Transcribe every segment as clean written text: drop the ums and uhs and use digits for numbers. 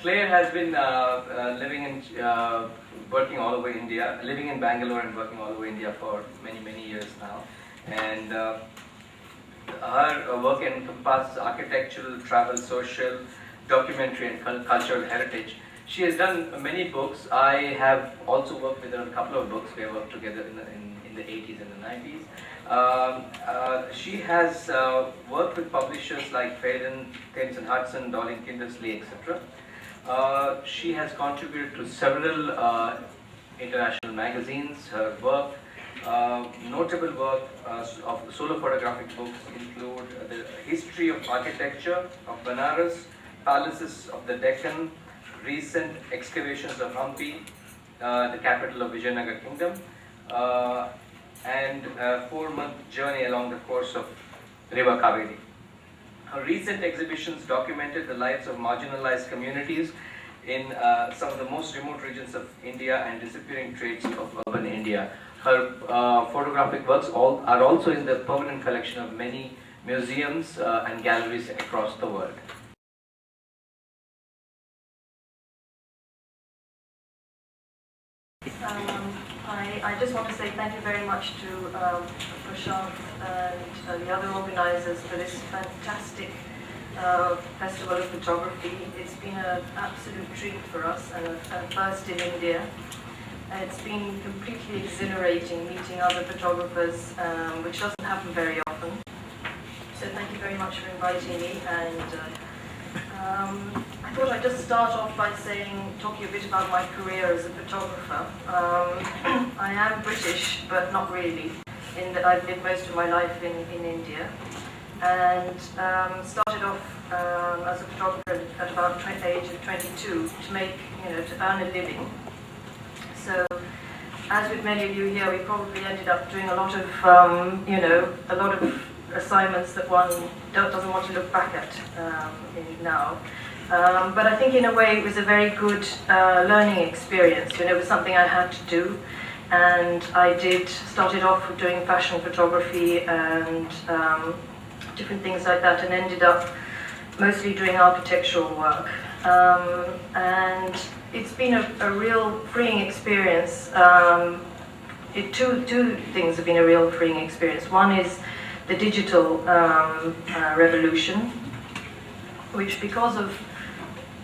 Clare has been working all over India, living in Bangalore and working all over India for many years now. And her work encompasses architectural, travel, social, documentary and cultural heritage. She has done many books. I have also worked with her on a couple of books. We have worked together in the 80s and the 90s. She has worked with publishers like Faden, Thames and Hudson, Dolling Kindersley, etc. She has contributed to several international magazines. Her work, notable work of solo photographic books include the history of architecture of Banaras, palaces of the Deccan, recent excavations of Hampi, the capital of Vijayanagar Kingdom, and a 4-month journey along the course of River Kaveri. Her recent exhibitions documented the lives of marginalized communities in some of the most remote regions of India and disappearing traits of urban India. Her photographic works are also in the permanent collection of many museums and galleries across the world. I just want to say thank you very much to Prashant and the other organizers for this fantastic Festival of Photography. It's been an absolute treat for us and a first in India. It's been completely exhilarating meeting other photographers, which doesn't happen very often. So thank you very much for inviting me. And I thought I'd just start off by talking a bit about my career as a photographer. I am British, but not really, in that I've lived most of my life in India. And started off as a photographer at about the age of 22 to earn a living. So, as with many of you here, we probably ended up doing a lot of, a lot of assignments that one doesn't want to look back at now. But I think in a way it was a very good learning experience. It was something I had to do, and I started off with doing fashion photography and different things like that, and ended up mostly doing architectural work. And it's been a real freeing experience. Two things have been a real freeing experience. One is the digital revolution, which, because of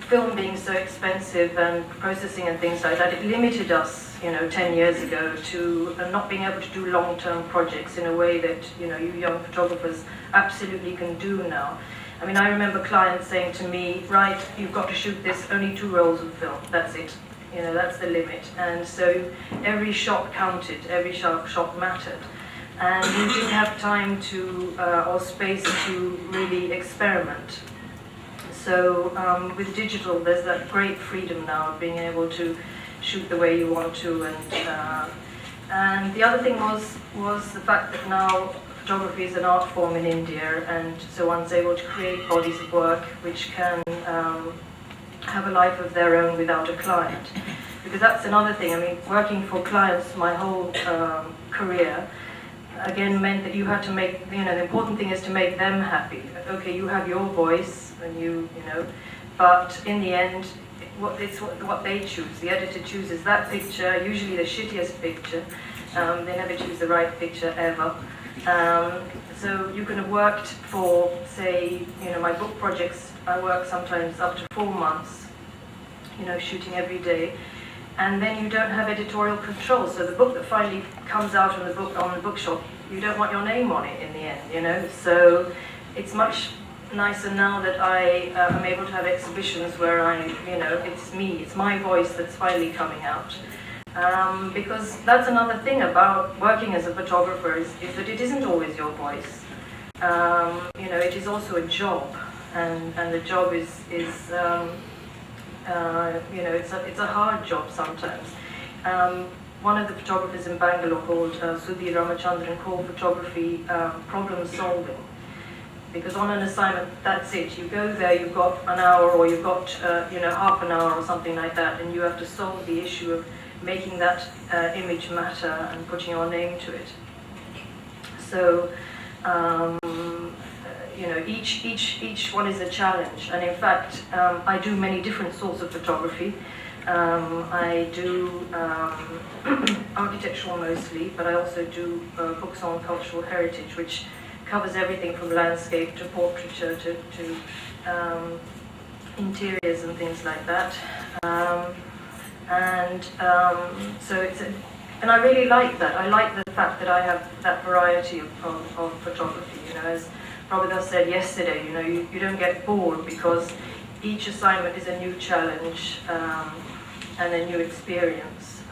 film being so expensive and processing and things like that, it limited us, 10 years ago to not being able to do long-term projects in a way that, you young photographers absolutely can do now. I mean, I remember clients saying to me, right, you've got to shoot this, only 2 rolls of film, that's it. That's the limit. And so every shot counted, every shot mattered. And you didn't have time or space to really experiment. So with digital, there's that great freedom now of being able to shoot the way you want to. And the other thing was the fact that now photography is an art form in India, and so one's able to create bodies of work which can have a life of their own without a client. Because that's another thing. I mean, working for clients my whole career, again, meant that you had to make, the important thing is to make them happy. Okay, you have your voice, and but in the end, it's what they choose. The editor chooses that picture, usually the shittiest picture. They never choose the right picture ever. So you can have worked for, say, my book projects, I work sometimes up to 4 months, shooting every day. And then you don't have editorial control. So the book that finally comes out on the bookshop, you don't want your name on it in the end, So it's much nicer now that I am able to have exhibitions where it's me, it's my voice that's finally coming out. Because that's another thing about working as a photographer is that it isn't always your voice. It is also a job, and the job is it's a hard job sometimes. One of the photographers in Bangalore called Sudhir Ramachandran called photography problem solving. Because on an assignment, that's it. You go there, you've got an hour, or you've got half an hour or something like that, and you have to solve the issue of making that image matter and putting your name to it. So you know, each one is a challenge. And in fact, I do many different sorts of photography. I do architectural mostly, but I also do books on cultural heritage, which covers everything from landscape to portraiture to interiors and things like that. So it's and I really like that. I like the fact that I have that variety of photography. You know, as Prabhupada said yesterday, you know, you don't get bored because each assignment is a new challenge and a new experience.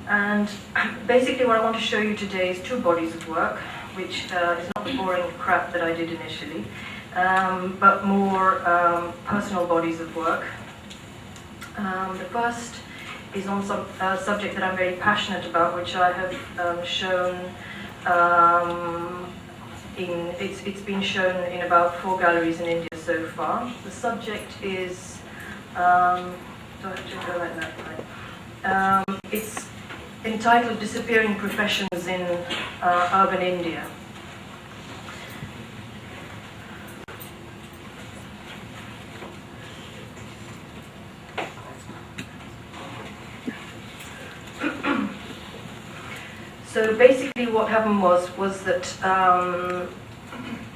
And basically what I want to show you today is two bodies of work, which is not the boring crap that I did initially, but more personal bodies of work. The first is on some subject that I'm very passionate about, which I have shown it's been shown in about 4 galleries in India so far. The subject is, do I have to go like that? Right? It's entitled Disappearing Professions in Urban India. So basically what happened was that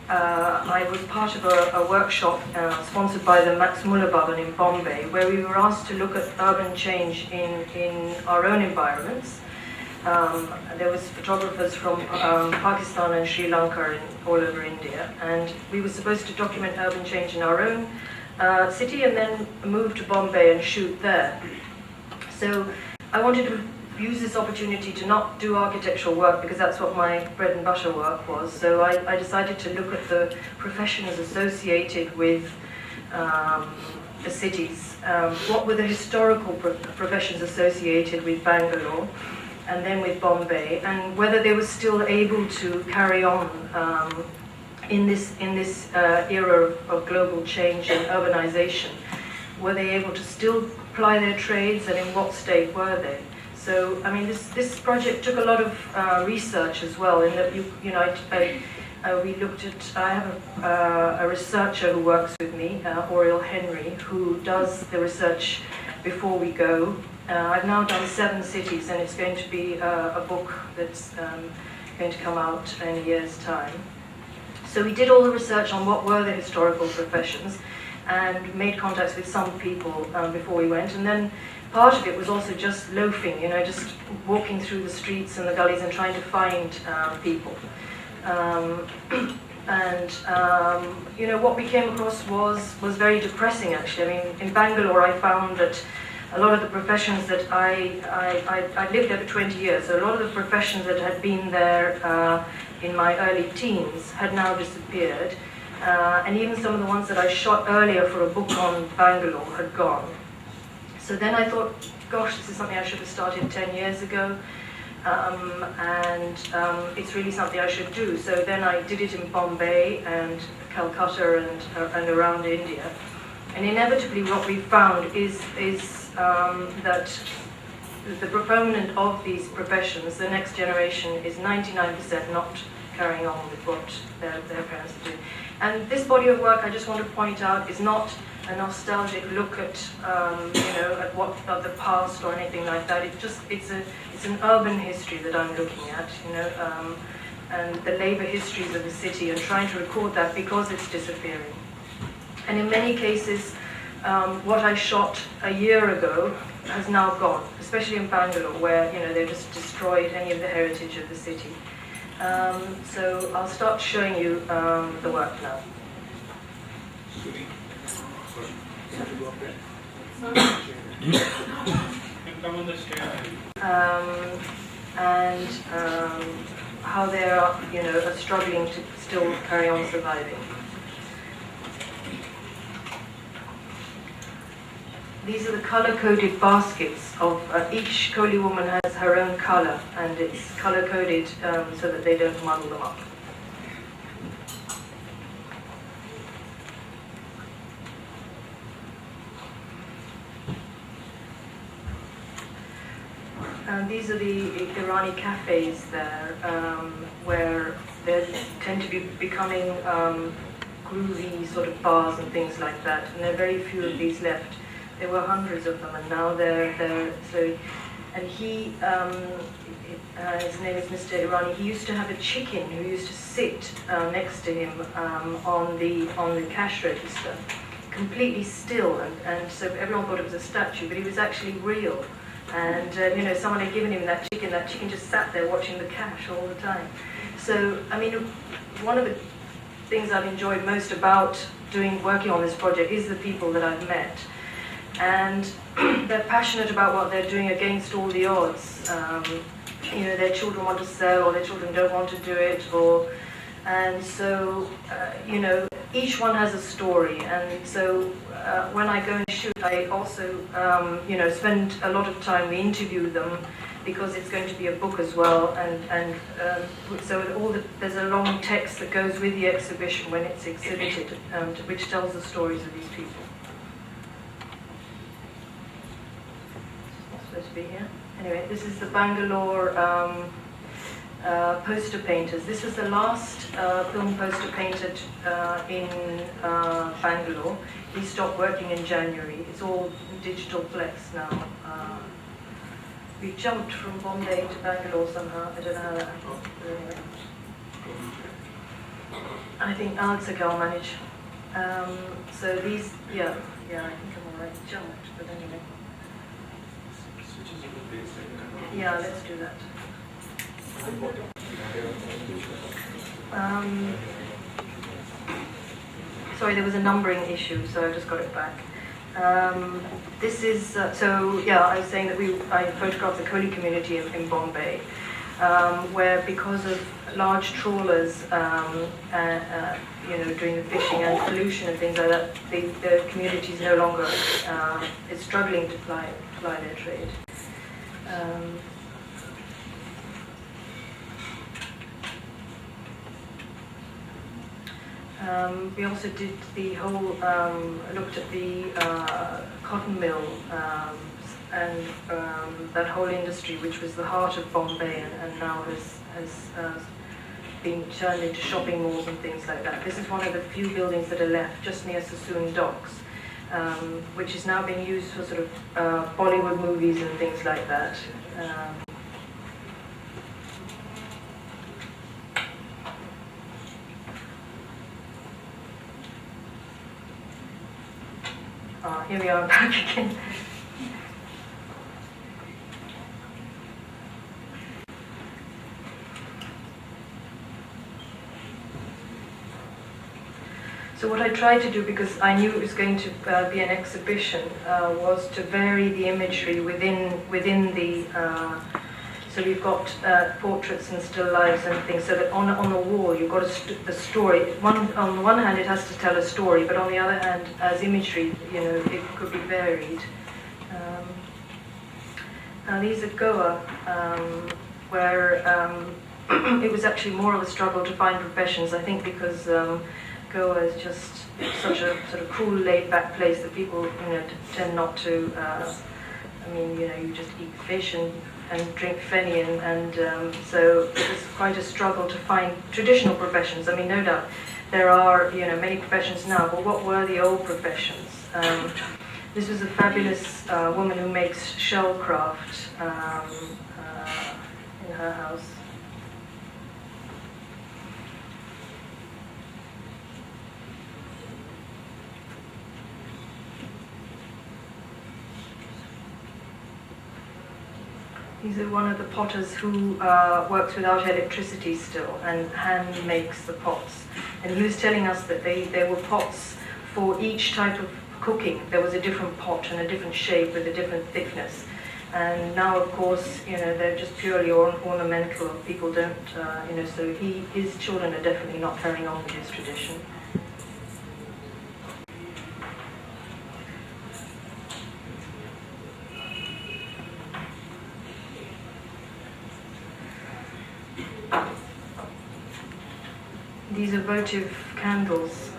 I was part of a workshop sponsored by the Max Muller Bhavan in Bombay, where we were asked to look at urban change in our own environments. There was photographers from Pakistan and Sri Lanka and all over India, and we were supposed to document urban change in our own city and then move to Bombay and shoot there. So I wanted to use this opportunity to not do architectural work because that's what my bread and butter work was. So I decided to look at the professions associated with the cities. What were the historical professions associated with Bangalore and then with Bombay, and whether they were still able to carry on in this era of global change and urbanization. Were they able to still ply their trades, and in what state were they? So, I mean, this project took a lot of research as well, in that we looked at, I have a researcher who works with me, Oriel Henry, who does the research before we go. I've now done 7 cities, and it's going to be a book that's going to come out in a year's time. So we did all the research on what were the historical professions, and made contacts with some people before we went, and then part of it was also just loafing, you know, just walking through the streets and the gullies and trying to find people. You know, what we came across was very depressing, actually. I mean, in Bangalore I found that a lot of the professions that I lived there for 20 years, so a lot of the professions that had been there in my early teens had now disappeared. And even some of the ones that I shot earlier for a book on Bangalore had gone. So then I thought, gosh, this is something I should have started 10 years ago, and it's really something I should do. So then I did it in Bombay and Calcutta and around India. And inevitably what we found is that the proponent of these professions, the next generation, is 99% not carrying on with what their parents are doing. And this body of work, I just want to point out, is not a nostalgic look at at what of the past or anything like that. It's an urban history that I'm looking at, and the labor histories of the city, and trying to record that because it's disappearing. And in many cases, what I shot a year ago has now gone, especially in Bangalore, where they've just destroyed any of the heritage of the city. So I'll start showing you the work now. And how they are struggling to still carry on surviving. These are the color-coded baskets of each Koli woman has her own color, and it's color-coded so that they don't muddle them up. And these are the Irani cafes there, where they tend to be becoming groovy sort of bars and things like that, and there are very few of these left. There were hundreds of them, and now they're so. And he, his name is Mr. Arni. He used to have a chicken who used to sit next to him on the cash register, completely still, and so everyone thought it was a statue, but he was actually real. And you know, someone had given him that chicken just sat there watching the cash all the time. So, I mean, one of the things I've enjoyed most about working on this project is the people that I've met. And they're passionate about what they're doing against all the odds. You know, their children want to sell, or their children don't want to do it, and so, you know, each one has a story. And so when I go and shoot, I also, you know, spend a lot of time, we interview them, because it's going to be a book as well, and so there's a long text that goes with the exhibition when it's exhibited, which tells the stories of these people. It's supposed to be here. Anyway, this is the Bangalore poster painters. This was the last film poster painted in Bangalore. He stopped working in January. It's all digital flex now. We jumped from Bombay to Bangalore somehow. I don't know how that happened. But anyway. I think Alexagar will manage. So these, yeah, I think I'm alright. Jumped, but anyway. Yeah, let's do that. Sorry, there was a numbering issue, so I just got it back. This is, so yeah, I was saying that I photographed the Kohli community in Bombay, where because of large trawlers, you know, during the fishing and pollution and things like that, the community is no longer, is struggling to ply their trade. We also did the whole, looked at the cotton mill and that whole industry, which was the heart of Bombay, and now has been turned into shopping malls and things like that. This is one of the few buildings that are left just near Sassoon Docks, which is now being used for sort of Bollywood movies and things like that. Here we are back again. So what I tried to do, because I knew it was going to be an exhibition, was to vary the imagery within the. So we've got portraits and still lifes and things. So that on the wall you've got the story. On the one hand, it has to tell a story, but on the other hand, as imagery, you know, it could be varied. Now these are Goa, where it was actually more of a struggle to find professions. I think because Goa is just such a sort of cool, laid-back place that people, you know, tend not to. I mean, you know, you just eat fish and drink fenny, and so it was quite a struggle to find traditional professions. I mean, no doubt there are, you know, many professions now, but what were the old professions? This was a fabulous woman who makes shell craft in her house. He's one of the potters who works without electricity still and hand makes the pots. And he was telling us that there were pots for each type of cooking. There was a different pot and a different shape with a different thickness. And now, of course, you know, they're just purely ornamental. People don't, you know, so his children are definitely not carrying on with his tradition. These are votive candles,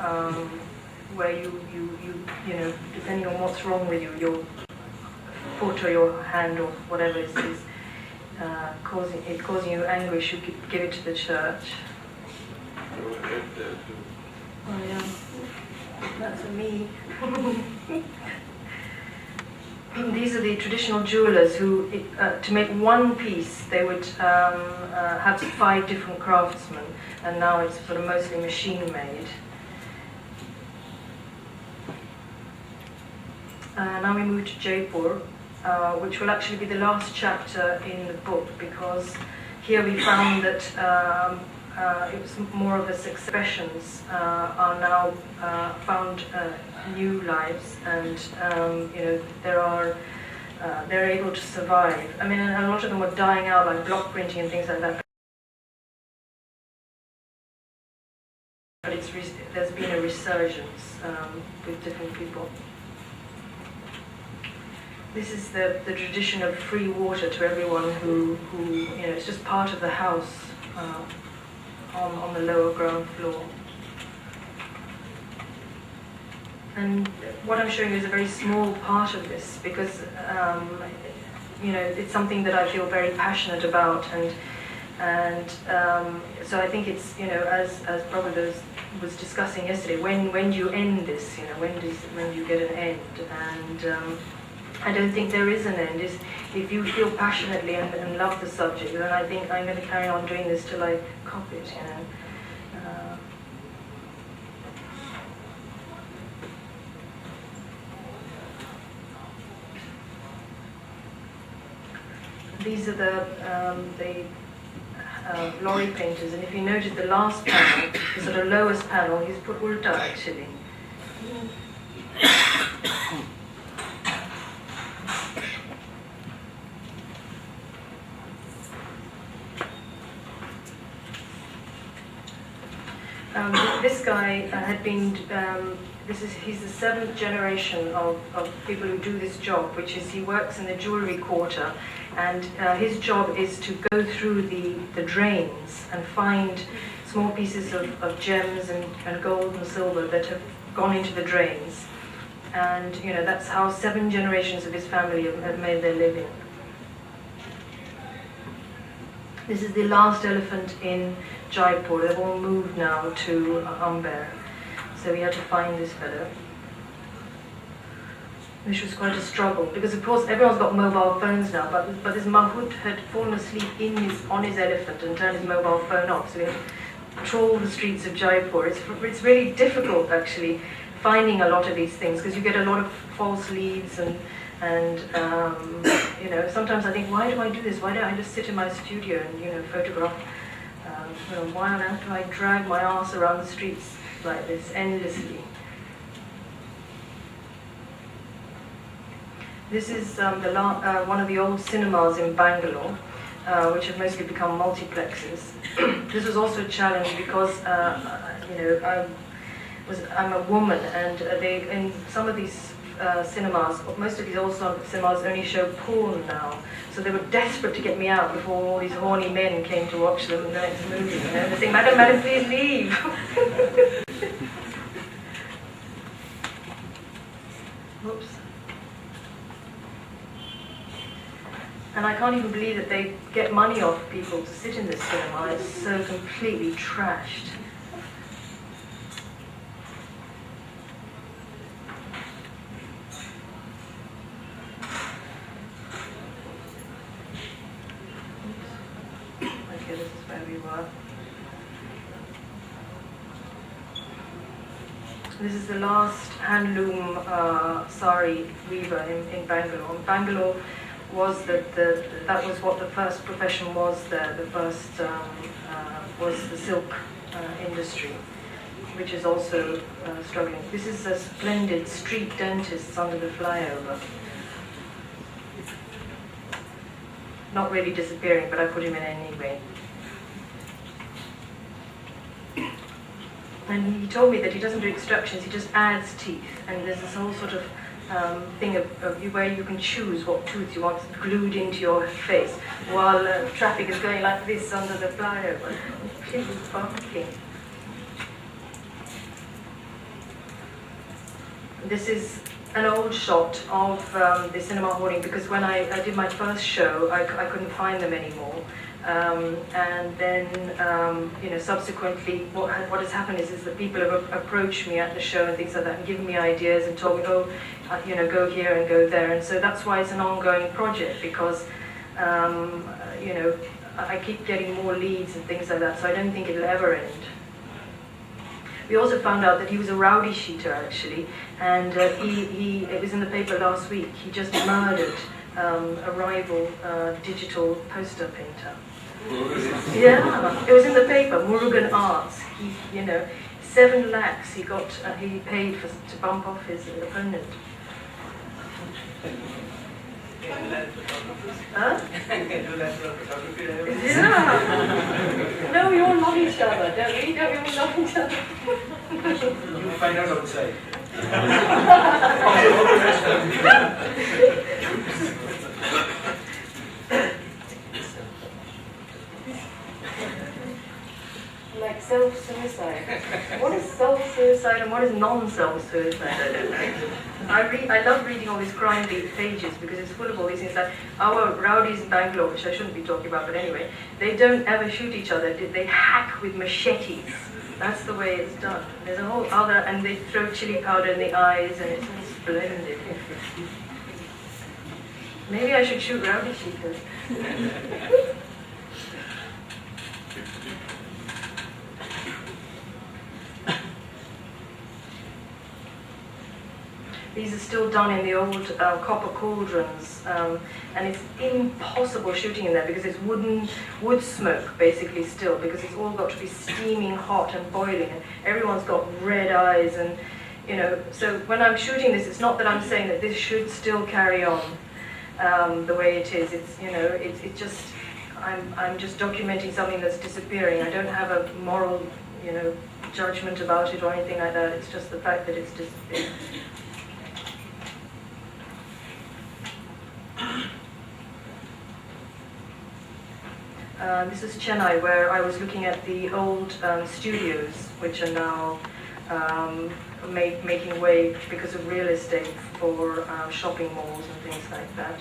where you know, depending on what's wrong with you, your foot or your hand or whatever is causing you anguish, you give it to the church. Oh yeah, that's for me. These are the traditional jewelers who, to make one piece, they would have 5 different craftsmen, and now it's sort of mostly machine made. Now we move to Jaipur, which will actually be the last chapter in the book, because here we found that it was more of a expressions are now found new lives, and they're able to survive. I mean, and a lot of them were dying out, like block printing and things like that. But there's been a resurgence with different people. This is the tradition of free water to everyone who it's just part of the house on the lower ground floor. And what I'm showing you is a very small part of this, because it's something that I feel very passionate about, and so I think it's, as probably was discussing yesterday, when do you end this? When do you get an end? And I don't think there is an end. If you feel passionately and love the subject, then I think I'm going to carry on doing this till I cop it. These are the lorry painters, and if you notice the last panel, the sort of lowest panel, he's put ulta actually. This guy had been, he's the 7th generation of people who do this job, which is he works in the jewellery quarter, and his job is to go through the drains and find small pieces of gems and gold and silver that have gone into the drains. And that's how 7 generations of his family have made their living. This is the last elephant in Jaipur. They've all moved now to Amber. So we had to find this fellow. Which was quite a struggle, because of course everyone's got mobile phones now, but this Mahout had fallen asleep on his elephant and turned his mobile phone off. So we had to trawl the streets of Jaipur. It's really difficult actually finding a lot of these things, because you get a lot of false leads and sometimes I think, why do I do this? Why don't I just sit in my studio and photograph? Why on earth do I drag my ass around the streets like this endlessly? This is one of the old cinemas in Bangalore, which have mostly become multiplexes. This was also a challenge because I'm a woman, and they in some of these cinemas, most of these old cinemas only show porn now. So they were desperate to get me out before all these horny men came to watch them in the next movie. They're saying, "Madam, please leave." Whoops. And I can't even believe that they get money off people to sit in this cinema. It's so completely trashed. Okay, this is where we were. This is the last handloom sari weaver in Bangalore. Bangalore was that was what the first profession was there. The first was the silk industry, which is also struggling. This is a splendid street dentist under the flyover. Not really disappearing, but I put him in anyway. And he told me that he doesn't do extractions, he just adds teeth. And there's this whole sort of thing of where you can choose what tooth you want glued into your face, while traffic is going like this under the flyover. Completely barking. This is an old shot of the cinema hoarding, because when I did my first show, I couldn't find them anymore. And then, subsequently, what has happened is that people have approached me at the show and things like that, and given me ideas and told me, oh, go here and go there. And so that's why it's an ongoing project, because, I keep getting more leads and things like that, so I don't think it'll ever end. We also found out that he was a rowdy shooter, actually, and it was in the paper last week. He just murdered a rival digital poster painter. Yeah, it was in the paper, Murugan Arts. He, 7 lakhs he got. He paid to bump off his opponent. Huh? Yeah. No, we all love each other, don't we? Don't we all love each other? You'll find out outside. Like self-suicide. What is self-suicide and what is non-self-suicide? I don't know. I love reading all these crime pages because it's full of all these things. Like our rowdies in Bangalore, which I shouldn't be talking about, but anyway, they don't ever shoot each other. They hack with machetes. That's the way it's done. There's a whole other, and they throw chili powder in the eyes, and it's splendid. Maybe I should shoot rowdy shooters. These are still done in the old copper cauldrons, and it's impossible shooting in there because it's wood smoke basically still, because it's all got to be steaming hot and boiling, and everyone's got red eyes, and so when I'm shooting this, it's not that I'm saying that this should still carry on the way it is. It's it's just I'm just documenting something that's disappearing. I don't have a moral judgment about it or anything like that. It's just the fact that it's disappeared. This is Chennai, where I was looking at the old studios, which are now making way because of real estate for shopping malls and things like that.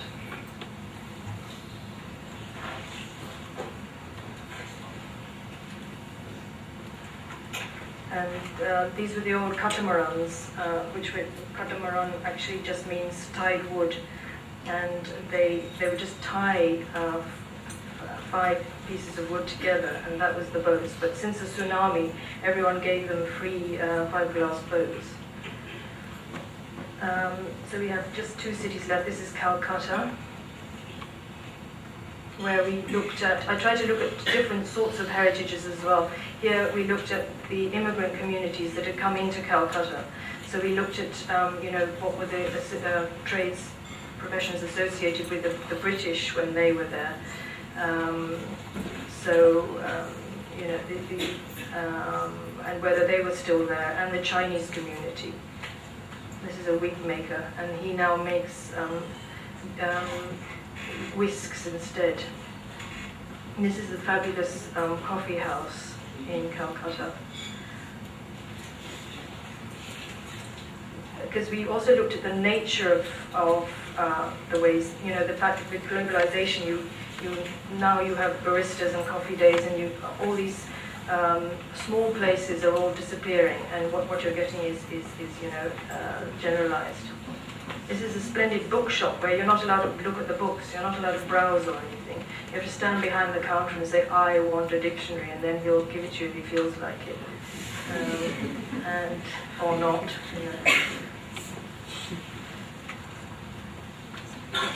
And these were the old catamarans, catamaran actually just means tied wood, and they would just tie 5 pieces of wood together, and that was the boats. But since the tsunami, everyone gave them free fiberglass boats. So we have just 2 cities left. This is Calcutta, where we looked at, I tried to look at different sorts of heritages as well. Here we looked at the immigrant communities that had come into Calcutta. So we looked at, what were the trades, professions associated with the British when they were there. And whether they were still there, and the Chinese community. This is a wig maker, and he now makes whisks instead. And this is a fabulous coffee house in Calcutta. Because we also looked at the nature of the ways, the fact that with globalization, now you have baristas and coffee days, and all these small places are all disappearing, and what you're getting is generalized. This is a splendid bookshop where you're not allowed to look at the books, you're not allowed to browse or anything. You have to stand behind the counter and say, I want a dictionary, and then he'll give it to you if he feels like it, or not.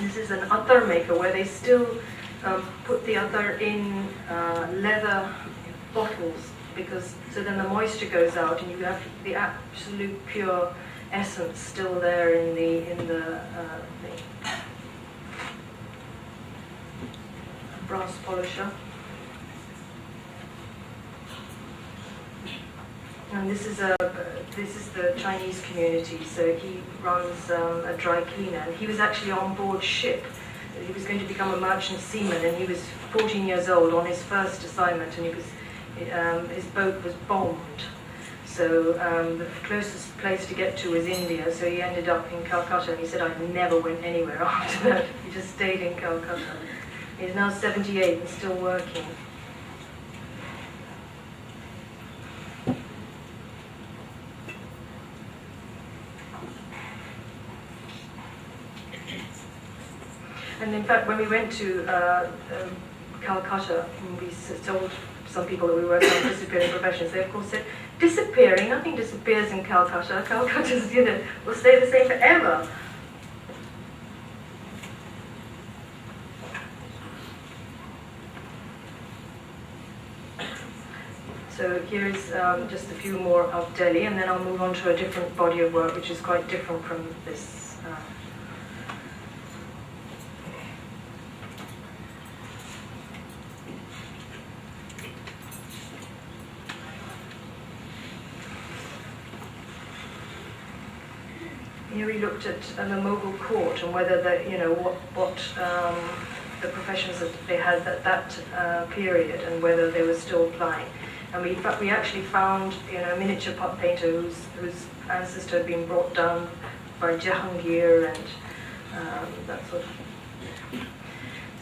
This is an attar maker where they still put the attar in leather bottles, so then the moisture goes out and you have the absolute pure essence still there in the thing. Brass polisher. And this is the Chinese community. So he runs a dry cleaner, and he was actually on board ship. He was going to become a merchant seaman, and he was 14 years old on his first assignment, and his boat was bombed. So the closest place to get to was India, so he ended up in Calcutta, and he said, I never went anywhere after that. He just stayed in Calcutta. He's now 78 and still working. And in fact, when we went to Calcutta, we told some people that we worked on disappearing professions. They of course said, disappearing, nothing disappears in Calcutta. Calcutta's, will stay the same forever. So here is just a few more of Delhi, and then I'll move on to a different body of work, which is quite different from this. Here we looked at the Mughal court and whether what the professions that they had at that period and whether they were still applying. And we actually found a miniature pup painter whose ancestor had been brought down by Jahangir and that sort of.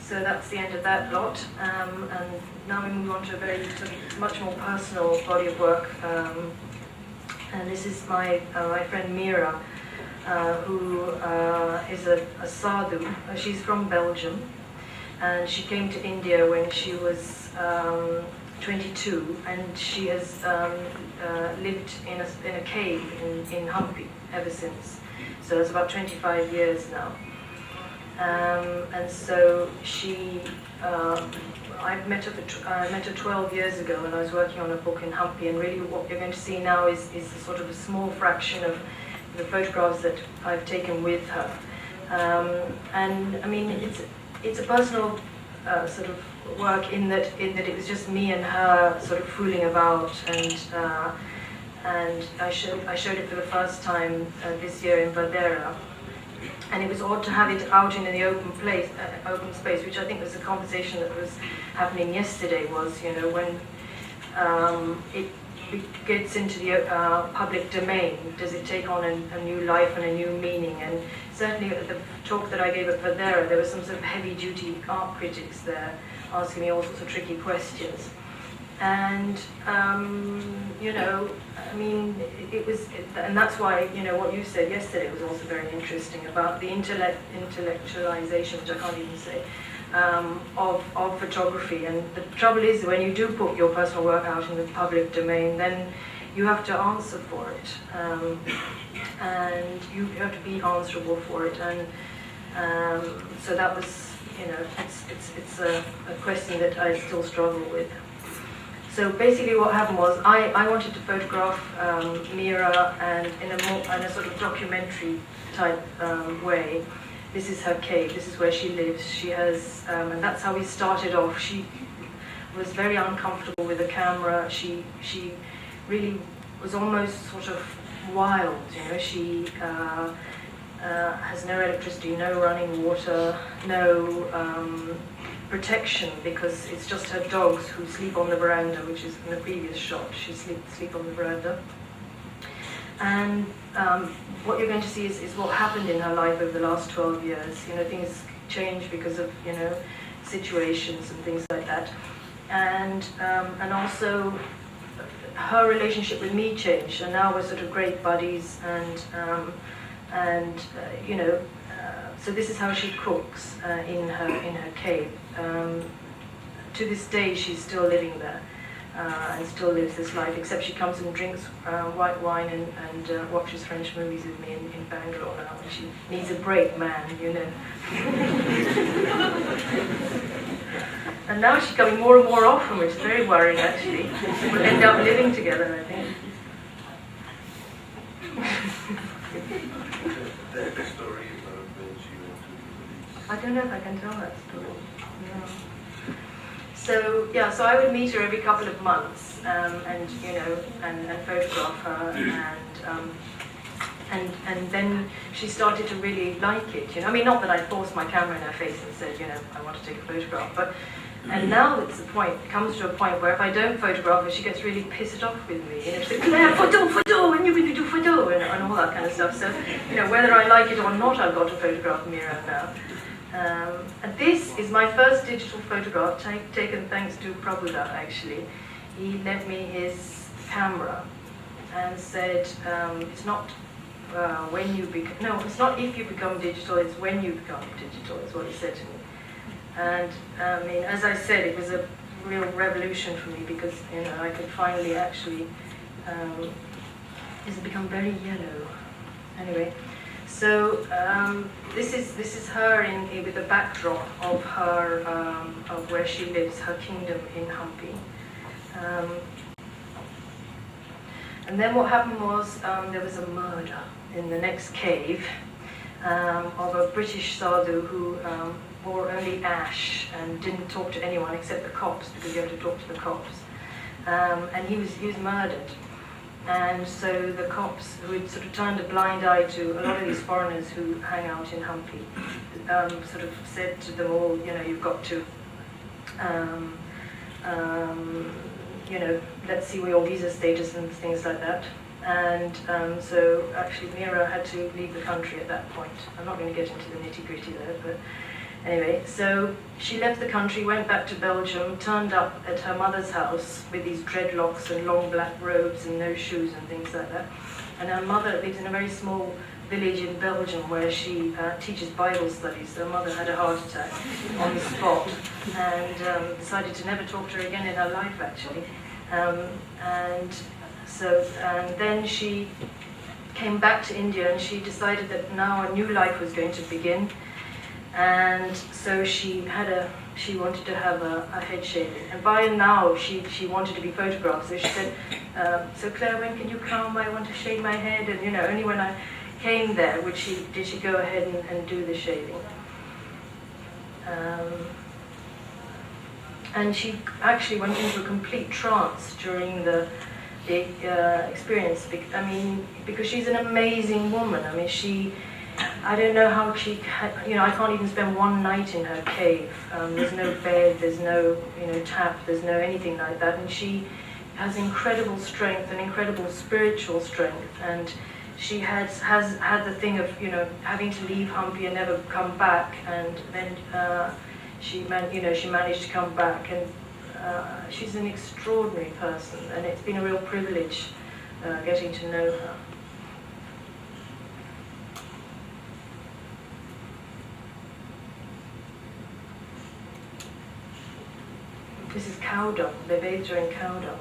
So that's the end of that lot. And now we move on to a much more personal body of work. And this is my friend Mira. Who is a sadhu. She's from Belgium, and she came to India when she was 22, and she has lived in a cave in Hampi ever since. So it's about 25 years now. And so she, I met her 12 years ago, and I was working on a book in Hampi. And really, what you're going to see now is a sort of a small fraction of the photographs that I've taken with her, and I mean it's a personal sort of work in that it was just me and her sort of fooling about, and I showed it for the first time this year in Vadera, and it was odd to have it out in the open space, which I think was a conversation that was happening yesterday. Was when it gets into the public domain, does it take on a new life and a new meaning? And certainly at the talk that I gave at Vadera, there were some sort of heavy-duty art critics there asking me all sorts of tricky questions. And, I mean, and that's why, what you said yesterday was also very interesting about the intellectualization, which I can't even say, of photography. And the trouble is, when you do put your personal work out in the public domain, then you have to answer for it, and you have to be answerable for it. And so that was, it's a question that I still struggle with. So basically, what happened was I wanted to photograph Mira, and in a sort of documentary type way. This is her cave. This is where she lives. She has, and that's how we started off. She was very uncomfortable with the camera. She really was almost sort of wild. She has no electricity, no running water, no protection, because it's just her dogs who sleep on the veranda, which is in the previous shot. She sleep on the veranda. And what you're going to see is what happened in her life over the last 12 years. Things change because of, situations and things like that. And also her relationship with me changed, and now we're sort of great buddies, and so this is how she cooks in her cave. To this day, she's still living there. And still lives this life, except she comes and drinks white wine and watches French movies with me in Bangalore now, and she needs a break, man, And now she's coming more and more often, which is very worrying, actually. We'll end up living together, I think. The story about when she went to the police. I don't know if I can tell that story. No. So so I would meet her every couple of months, and photograph her, and then she started to really like it. I mean, not that I forced my camera in her face and said, I want to take a photograph, but and now it's it comes to a point where if I don't photograph her, she gets really pissed off with me. She says, Claire, photo, when you really do photo, and all that kind of stuff. So whether I like it or not, I've got to photograph Mira now. And this is my first digital photograph taken thanks to Prabhuda, actually. He lent me his camera and said, it's not it's not if you become digital, it's when you become digital, is what he said to me. And I mean, as I said, it was a real revolution for me because I could finally actually, it's become very yellow. Anyway, so this is her with the backdrop of her of where she lives, her kingdom in Hampi. And then what happened was there was a murder in the next cave of a British sadhu who wore only ash and didn't talk to anyone except the cops, because you had to talk to the cops. And he was murdered. And so the cops, who had sort of turned a blind eye to a lot of these foreigners who hang out in Hampi, sort of said to them all, you've got to, let's see your visa status and things like that. And so actually Mira had to leave the country at that point. I'm not going to get into the nitty-gritty there, but anyway, so she left the country, went back to Belgium, turned up at her mother's house with these dreadlocks and long black robes and no shoes and things like that. And her mother lives in a very small village in Belgium where she teaches Bible studies. So her mother had a heart attack on the spot and decided to never talk to her again in her life, actually. And then she came back to India and she decided that now a new life was going to begin. And so she wanted to have a head shaving. And by now she wanted to be photographed. So she said, so Claire, when can you come? I want to shave my head. And only when I came there did she go ahead and do the shaving. And she actually went into a complete trance during the experience. I mean, because she's an amazing woman. I mean, I don't know how she, I can't even spend one night in her cave. There's no bed, there's no, tap, there's no anything like that. And she has incredible strength and incredible spiritual strength. And she has had the thing of, having to leave Hampi and never come back. And then she managed to come back. And she's an extraordinary person. And it's been a real privilege getting to know her. This is cow dung. They bathed her in cow dung.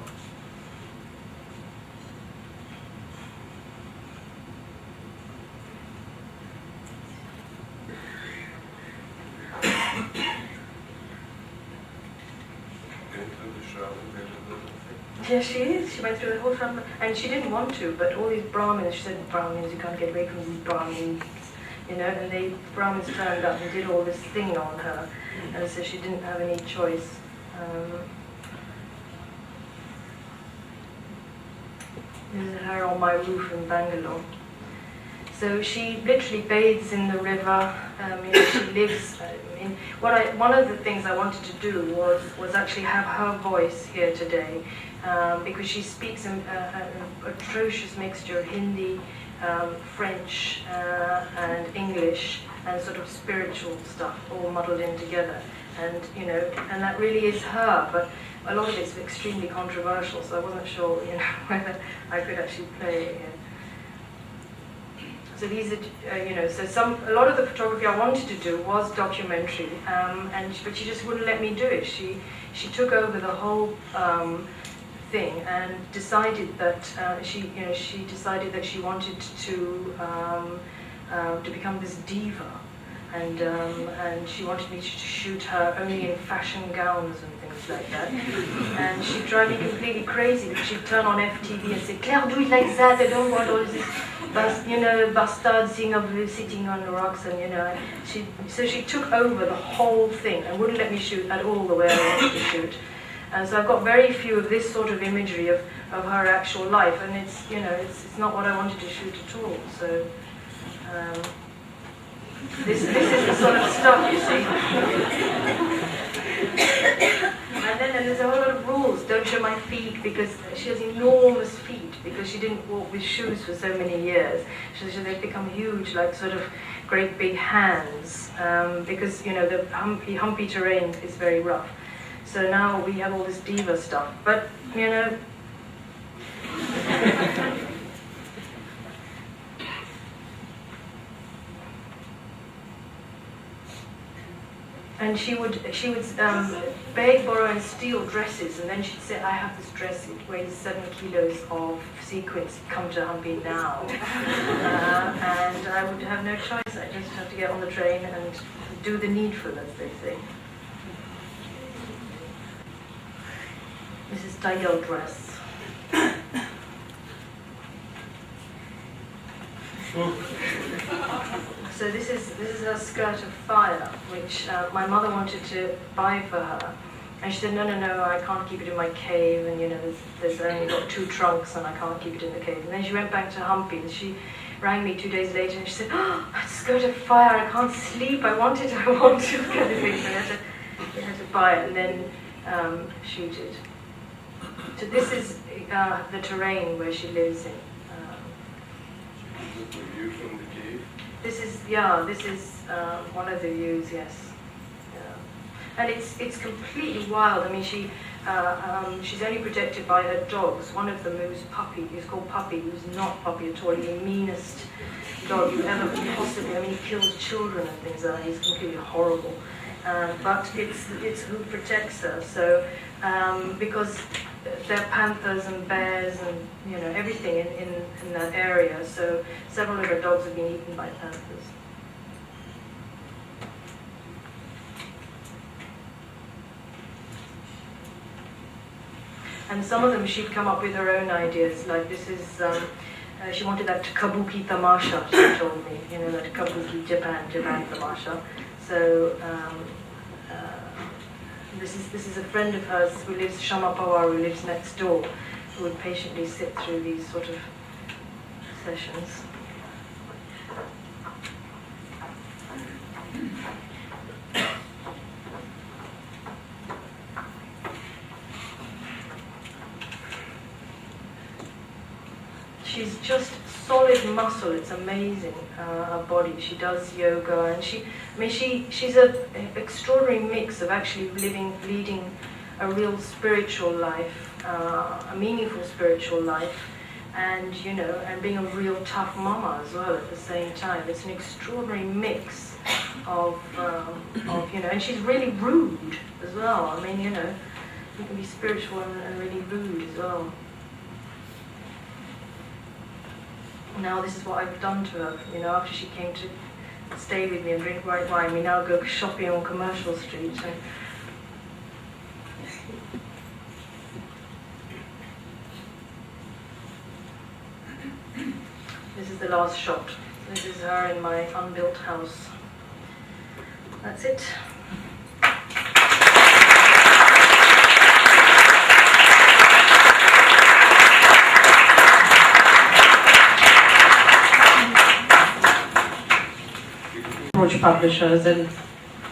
Yes, she is. She went through the whole front, and she didn't want to, but all these Brahmins, she said, Brahmins, you can't get away from these Brahmins, and the Brahmins turned up and did all this thing on her, and so she didn't have any choice. This is her on my roof in Bangalore. So she literally bathes in the river. She lives. One of the things I wanted to do was actually have her voice here today, because she speaks an atrocious mixture of Hindi, French, and English, and sort of spiritual stuff all muddled in together. And and that really is her, but a lot of it's extremely controversial, so I wasn't sure, whether I could actually play it. So these are, so a lot of the photography I wanted to do was documentary, but she just wouldn't let me do it. She took over the whole thing and decided that she decided that she wanted to become this diva. And she wanted me to shoot her only in fashion gowns and things like that. And she'd drive me completely crazy because she'd turn on FTV and say, Claire, do it like that, I don't want all this, bastard thing of sitting on the rocks. And, so she took over the whole thing and wouldn't let me shoot at all the way I wanted to shoot. And so I've got very few of this sort of imagery of her actual life, and it's not what I wanted to shoot at all. So. This is the sort of stuff, you see. And then there's a whole lot of rules. Don't show my feet, because she has enormous feet, because she didn't walk with shoes for so many years. So they've become huge, like sort of great big hands, because the humpy terrain is very rough. So now we have all this diva stuff, but and she would beg, borrow, and steal dresses, and then she'd say, "I have this dress. It weighs 7 kilos of sequins. Come to Humpy now." And I would have no choice. I just have to get on the train and do the needful, as they say. This is Tayel dress. So this is her skirt of fire, which my mother wanted to buy for her, and she said, no, I can't keep it in my cave, and there's only got 2 trunks, and I can't keep it in the cave. And then she went back to Humpy, and she rang me 2 days later, and she said, "Oh, that skirt of fire! I can't sleep. I want it, kind of thing." So we had to buy it, and then shoot it. So this is the terrain where she lives in. Is it the view from the cave? This is one of the views, yes. Yeah. And it's completely wild. I mean, she's only protected by her dogs. One of them, who's Puppy, is called Puppy, who's not Puppy at all. He's the meanest dog you ever possibly. I mean, he kills children and things like that. He's completely horrible. But it's who protects her. So because there are panthers and bears and everything in that area. So several of her dogs have been eaten by panthers. And some of them she'd come up with her own ideas. Like this is, she wanted that kabuki tamasha, she told me, that kabuki Japan tamasha. So this is a friend of hers who lives, Shama Pawar, who lives next door, who would patiently sit through these sort of sessions. She's just solid muscle. It's amazing, her body. She does yoga, and she's an extraordinary mix of actually leading a real spiritual life, a meaningful spiritual life, and and being a real tough mama as well at the same time. It's an extraordinary mix of and she's really rude as well. I mean, you can be spiritual and really rude as well. Now this is what I've done to her. After she came to stay with me and drink white wine, we now go shopping on Commercial Street. This is the last shot. This is her in my unbuilt house. That's it. Approach publishers, and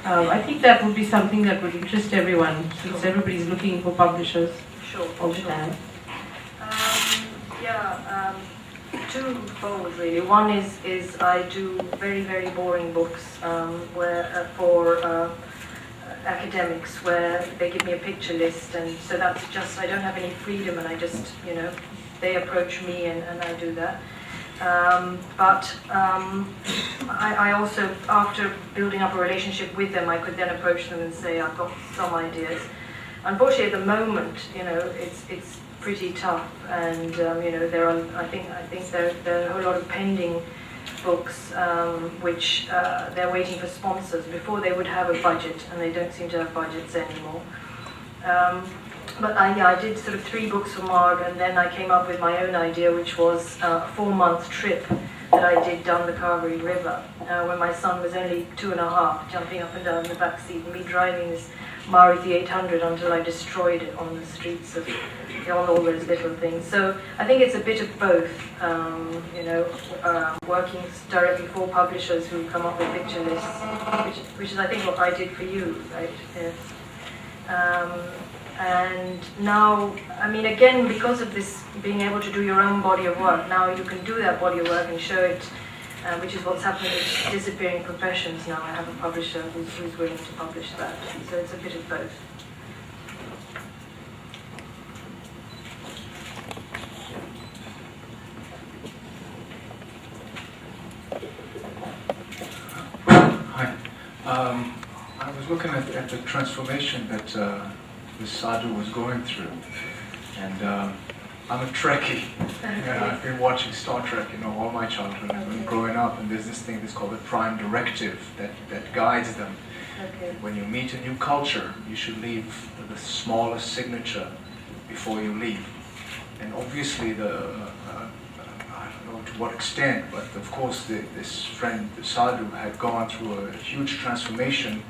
I think that would be something that would interest everyone, since everybody's looking for publishers all the time. Twofold really. One is I do very, very boring books where for academics, where they give me a picture list, and so that's just, I don't have any freedom, and I just they approach me and I do that. But I also, after building up a relationship with them, I could then approach them and say, I've got some ideas. Unfortunately, at the moment, it's pretty tough, and there are, I think there are a whole lot of pending books which they're waiting for sponsors. Before they would have a budget, and they don't seem to have budgets anymore. But I did sort of 3 books for Marg, and then I came up with my own idea, which was a 4-month trip that I did down the Kaveri River when my son was only 2.5, jumping up and down the back seat, and me driving this Maruti 800 until I destroyed it on the streets of, on all those little things. So I think it's a bit of both, working directly for publishers who come up with picture lists, which is I think what I did for you, right? Yeah. And now, I mean, again, because of this being able to do your own body of work, now you can do that body of work and show it, which is what's happening with disappearing professions now. I have a publisher who's willing to publish that. So it's a bit of both. Hi. I was looking at the transformation that the sadhu was going through, and I'm a Trekkie. And I've been watching Star Trek, all my childhood. I've been growing up, and there's this thing that's called the Prime Directive that guides them. Okay. When you meet a new culture, you should leave the smallest signature before you leave. And obviously, I don't know to what extent, but of course, this friend, the sadhu, had gone through a huge transformation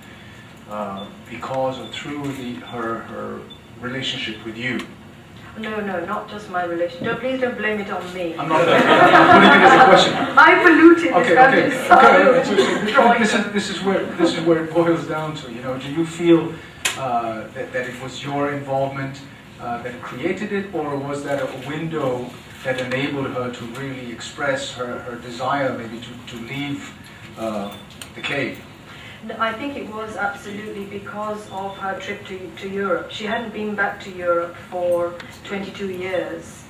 because or through her relationship with you. No, not just my relationship. Please don't blame it on me. I'm not I'm putting it as a question. I polluted this Okay. This is where it boils down to. Do you feel that it was your involvement that created it, or was that a window that enabled her to really express her desire, maybe to leave the cave? No, I think it was absolutely because of her trip to Europe. She hadn't been back to Europe for 22 years,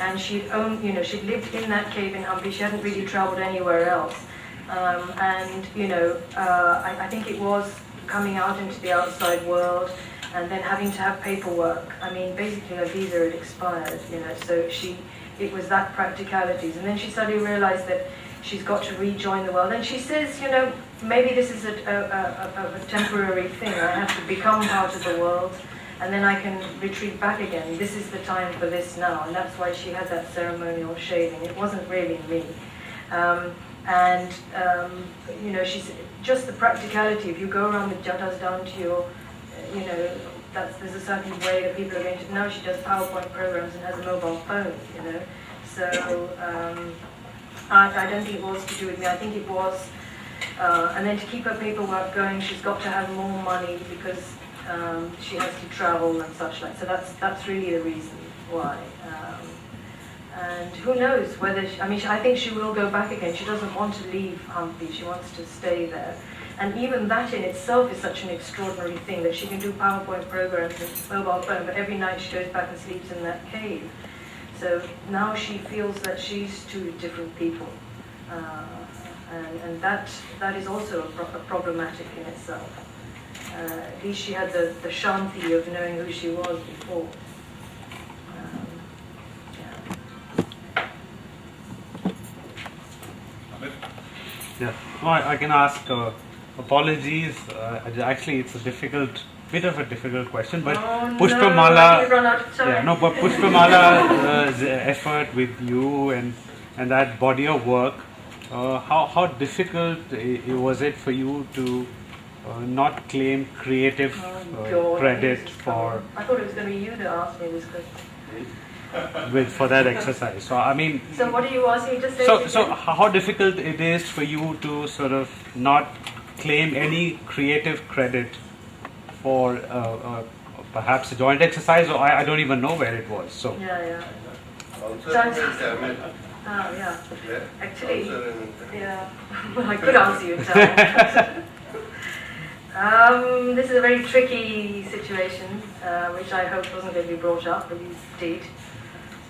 and she'd lived in that cave in Hampi. She hadn't really travelled anywhere else, I think it was coming out into the outside world, and then having to have paperwork. I mean, basically her visa had expired, so it was that practicalities, and then she suddenly realised that she's got to rejoin the world, and she says, maybe this is a temporary thing. I have to become part of the world, and then I can retreat back again. This is the time for this now, and that's why she had that ceremonial shaving. It wasn't really me. She's just the practicality. If you go around with jatas down to your, there's a certain way that people are going to. Now she does PowerPoint programs and has a mobile phone, So I don't think it was to do with me. I think it was. And then to keep her paperwork going, she's got to have more money because she has to travel and such like. So that's really the reason why. And who knows whether I think she will go back again. She doesn't want to leave Hampi. She wants to stay there. And even that in itself is such an extraordinary thing that she can do PowerPoint programs and mobile phone, but every night she goes back and sleeps in that cave. So now she feels that she's two different people. And that is also problematic in itself. At least she had the shanti of knowing who she was before. Yeah, no, I can ask apologies. Actually, it's bit of a difficult question, but Pushpamala, but Pushpamala's effort with you and that body of work. How difficult was it for you to not claim creative credit for? I thought it was going to be you that asked me this question. For that exercise. So I mean. So what are you asking me to say? So how difficult it is for you to sort of not claim any creative credit for perhaps a joint exercise, or I don't even know where it was. So. Yeah. Also in Tamil. Yeah. Yeah. Actually, Also in Tamil. yeah. Well, I could answer you in Tamil. This is a very tricky situation, which I hope wasn't going to be brought up, but you did.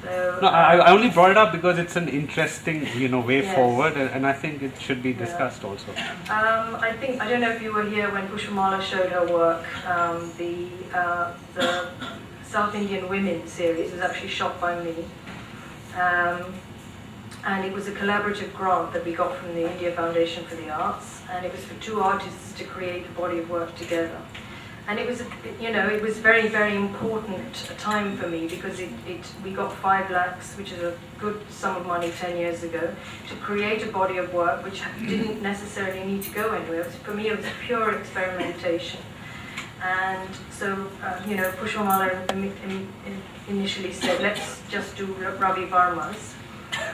So, no, I only brought it up because it's an interesting, way Yes. forward, and I think it should be discussed also. I don't know if you were here when Pushpamala showed her work. The South Indian Women series was actually shot by me. And it was a collaborative grant that we got from the India Foundation for the Arts, and it was for two artists to create a body of work together. And it was, it was very, very important time for me because we got 5 lakhs, which is a good sum of money 10 years ago, to create a body of work which didn't necessarily need to go anywhere. For me, it was pure experimentation. And so, Pushpamala initially said, let's just do Ravi Varma's.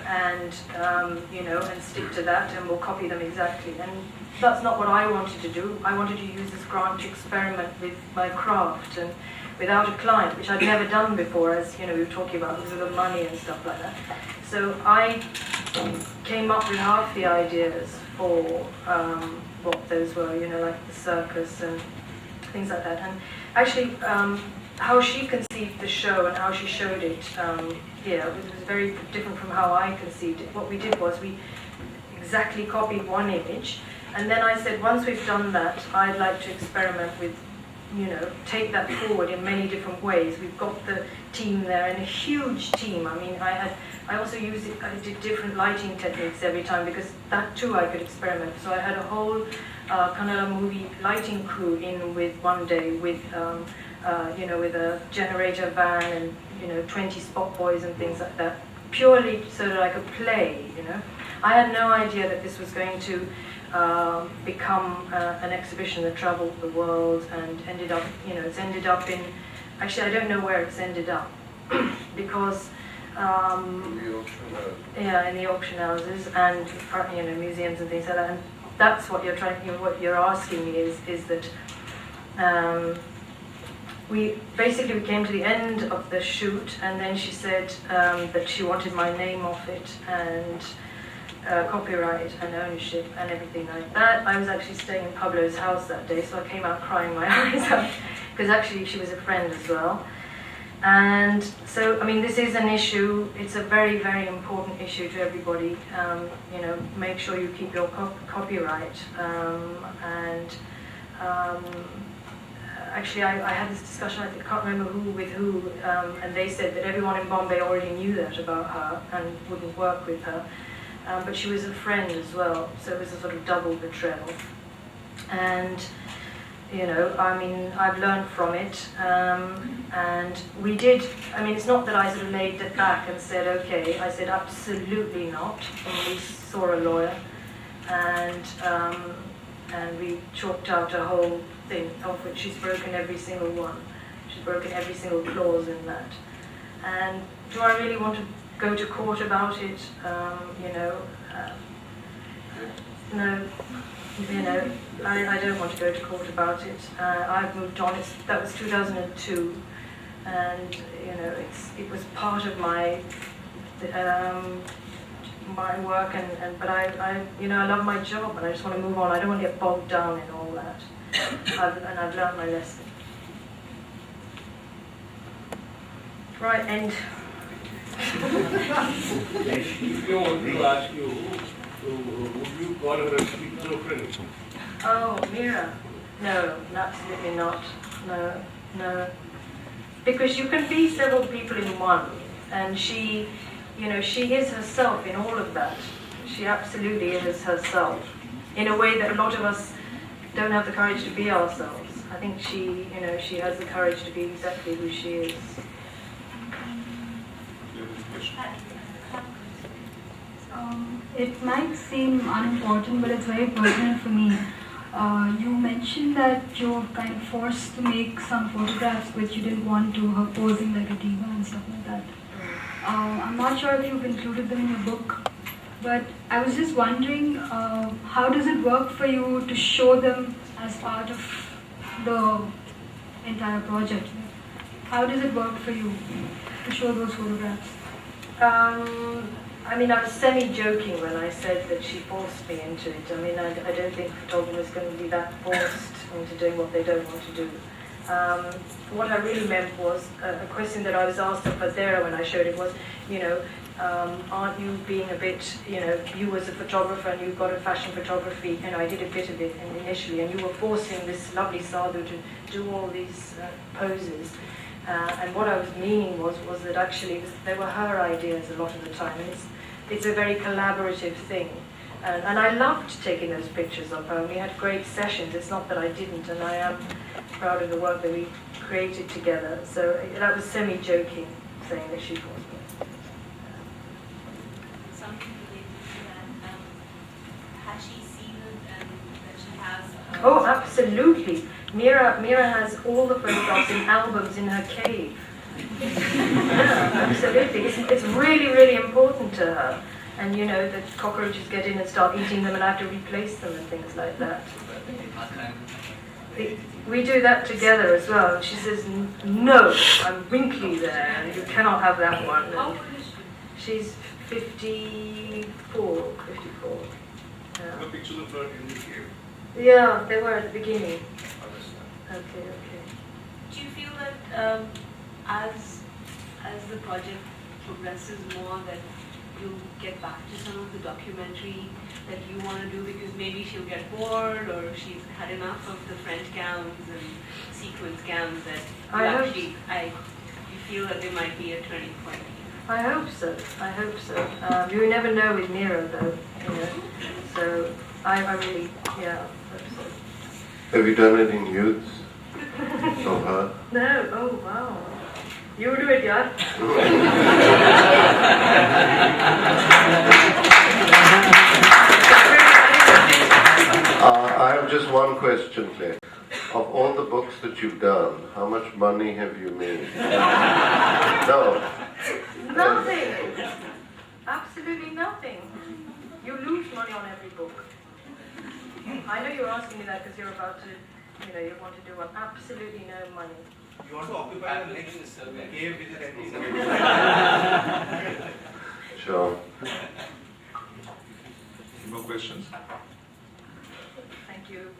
And and stick to that, and we'll copy them exactly. And that's not what I wanted to do. I wanted to use this grant to experiment with my craft, and without a client, which I'd never done before, as you know, we were talking about because of the money and stuff like that. So I came up with half the ideas for what those were, you know, like the circus and things like that. And actually, how she conceived the show and how she showed it here was very different from how I conceived it. What we did was we exactly copied one image, and then I said, once we've done that, I'd like to experiment with, you know, take that forward in many different ways. We've got the team there, and a huge team. I mean, I also used it, I did different lighting techniques every time, because that too I could experiment. So I had a whole Kannada movie lighting crew in with one day with, you know, with a generator van and, you know, 20 spot boys and things like that, purely so that I could play, you know. I had no idea that this was going to become an exhibition that traveled the world and ended up, you know, it's ended up in, actually I don't know where it's ended up, because yeah, in the auction houses and, you know, museums and things like that. And that's what you're trying, you know, what you're asking me is that we came to the end of the shoot, and then she said that she wanted my name off it and copyright and ownership and everything like that. I was actually staying in Pablo's house that day, so I came out crying my eyes out, because actually she was a friend as well. And so, I mean, this is an issue. It's a very, very important issue to everybody. You know, make sure you keep your copyright. Actually, I had this discussion, I can't remember who with who, and they said that everyone in Bombay already knew that about her and wouldn't work with her. But she was a friend as well, so it was a sort of double betrayal. And, you know, I mean, I've learned from it, and we did, I mean, it's not that I sort of laid it back and said, okay, I said absolutely not, and we saw a lawyer, and we chalked out a whole thing, of which she's broken every single one. She's broken every single clause in that. And do I really want to go to court about it? You know, no, you know, I don't want to go to court about it. I've moved on. That was 2002, and you know, it was part of my my work, but I you know, I love my job, and I just want to move on. I don't want to get bogged down in all that. And I've learned my lesson. Right, and If you want to ask you, would you call her a schizophrenic? oh, Mira, no, absolutely not. No, no, because you can be several people in one, and she, you know, she is herself in all of that. She absolutely is herself, in a way that a lot of us don't have the courage to be ourselves. I think she, you know, she has the courage to be exactly who she is. It might seem unimportant, but it's very pertinent for me. You mentioned that you're kind of forced to make some photographs which you didn't want to, her posing like a diva and stuff like that. I'm not sure if you've included them in your book, but I was just wondering, how does it work for you to show them as part of the entire project? How does it work for you to show those photographs? I mean, I was semi-joking when I said that she forced me into it. I mean, I don't think photographers are going to be that forced into doing what they don't want to do. What I really meant was, a question that I was asked of Fazera when I showed it was, you know, aren't you being a bit, you know, you as a photographer and you've got a fashion photography, and I did a bit of it initially, and you were forcing this lovely sadhu to do all these poses. And what I was meaning was that actually they were her ideas a lot of the time. And it's a very collaborative thing. And I loved taking those pictures of her. We had great sessions. It's not that I didn't, and I am proud of the work that we created together. So that was semi-joking, saying that she was. Something related to that. Has she seen that she has? Oh, absolutely. Mira has all the photographs in albums in her cave. Yeah, absolutely. It's really, really important to her. And you know, that cockroaches get in and start eating them, and I have to replace them and things like that. We do that together as well. And she says, no, I'm wrinkly there, and you cannot have that one. And she's 54. Yeah. The pictures of her in the cave. Yeah, they were at the beginning. Okay. Do you feel that as the project progresses more, that you'll get back to some of the documentary that you want to do, because maybe she'll get bored or she's had enough of the French gowns and sequence gowns that you feel that there might be a turning point? I hope so. You never know with Nero, though. So I really, hope so. Have you done any nudes of her? No. Oh wow. You do it, yeah. I have just one question, Clare. Of all the books that you've done, how much money have you made? No. Nothing. Absolutely nothing. You lose money on every book. I know you're asking me that because you're about to, you want to do one. Absolutely no money. You want to occupy the next cave which is empty. Sure. More questions? Thank you.